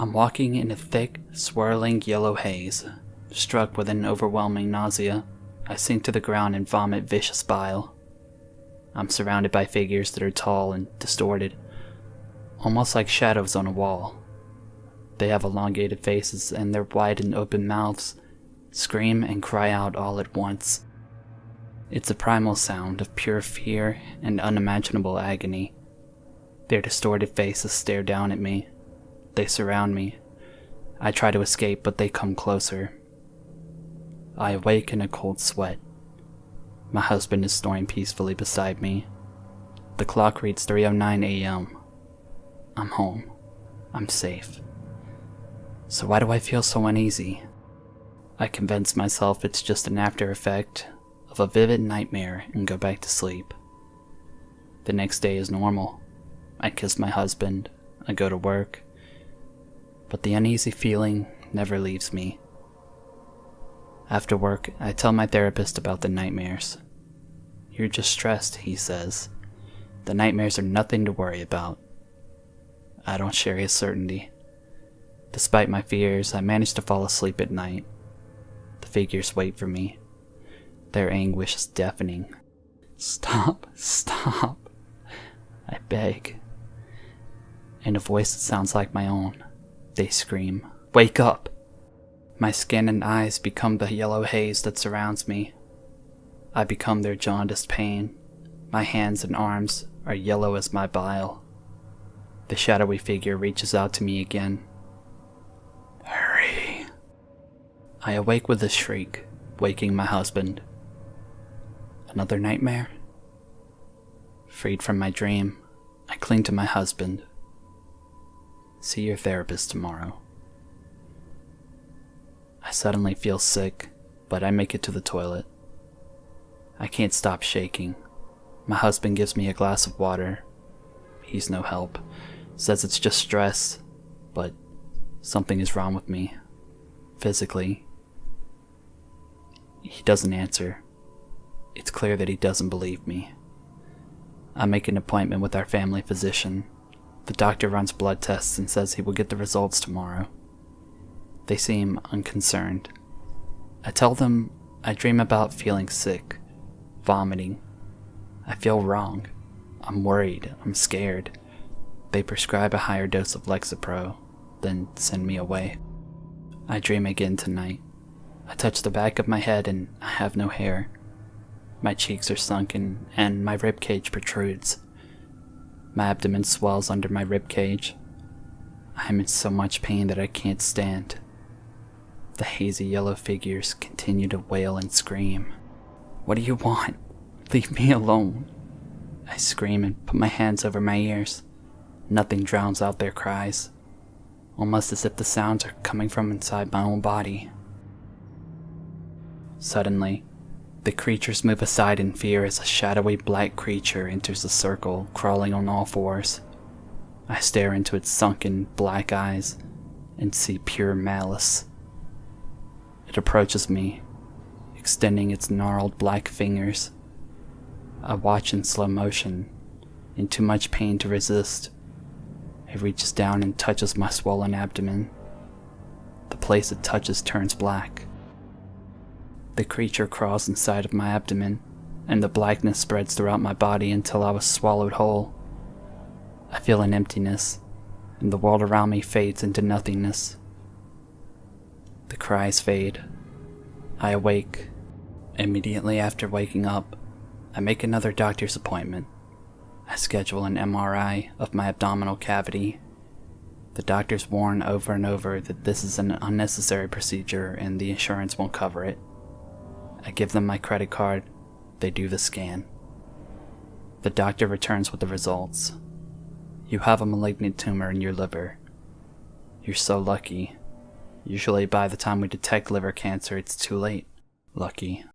I'm walking in a thick, swirling yellow haze. Struck with an overwhelming nausea, I sink to the ground and vomit vicious bile. I'm surrounded by figures that are tall and distorted, almost like shadows on a wall. They have elongated faces and their wide and open mouths scream and cry out all at once. It's a primal sound of pure fear and unimaginable agony. Their distorted faces stare down at me. They surround me. I try to escape, but they come closer. I awake in a cold sweat. My husband is snoring peacefully beside me. The clock reads 3:09 a.m. I'm home. I'm safe. So why do I feel so uneasy? I convince myself it's just an after effect of a vivid nightmare and go back to sleep. The next day is normal. I kiss my husband. I go to work. But the uneasy feeling never leaves me. After work, I tell my therapist about the nightmares. You're just stressed, he says. The nightmares are nothing to worry about. I don't share his certainty. Despite my fears, I manage to fall asleep at night. The figures wait for me. Their anguish is deafening. Stop, stop, I beg. In a voice that sounds like my own, they scream, wake up! My skin and eyes become the yellow haze that surrounds me. I become their jaundiced pain. My hands and arms are yellow as my bile. The shadowy figure reaches out to me again. Hurry. I awake with a shriek, waking my husband. Another nightmare? Freed from my dream, I cling to my husband. See your therapist tomorrow. I suddenly feel sick, but I make it to the toilet. I can't stop shaking. My husband gives me a glass of water. He's no help. Says it's just stress, but something is wrong with me. Physically. He doesn't answer. It's clear that he doesn't believe me. I make an appointment with our family physician. The doctor runs blood tests and says he will get the results tomorrow. They seem unconcerned. I tell them I dream about feeling sick, vomiting. I feel wrong. I'm worried. I'm scared. They prescribe a higher dose of Lexapro, then send me away. I dream again tonight. I touch the back of my head and I have no hair. My cheeks are sunken and my ribcage protrudes. My abdomen swells under my ribcage. I am in so much pain that I can't stand. The hazy yellow figures continue to wail and scream. What do you want? Leave me alone. I scream and put my hands over my ears. Nothing drowns out their cries, almost as if the sounds are coming from inside my own body. Suddenly, the creatures move aside in fear as a shadowy black creature enters the circle, crawling on all fours. I stare into its sunken black eyes and see pure malice. It approaches me, extending its gnarled black fingers. I watch in slow motion, in too much pain to resist. It reaches down and touches my swollen abdomen. The place it touches turns black. The creature crawls inside of my abdomen, and the blackness spreads throughout my body until I was swallowed whole. I feel an emptiness, and the world around me fades into nothingness. The cries fade. I awake. Immediately after waking up, I make another doctor's appointment. I schedule an MRI of my abdominal cavity. The doctors warn over and over that this is an unnecessary procedure and the insurance won't cover it. I give them my credit card. They do the scan. The doctor returns with the results. You have a malignant tumor in your liver. You're so lucky. Usually by the time we detect liver cancer, it's too late. Lucky.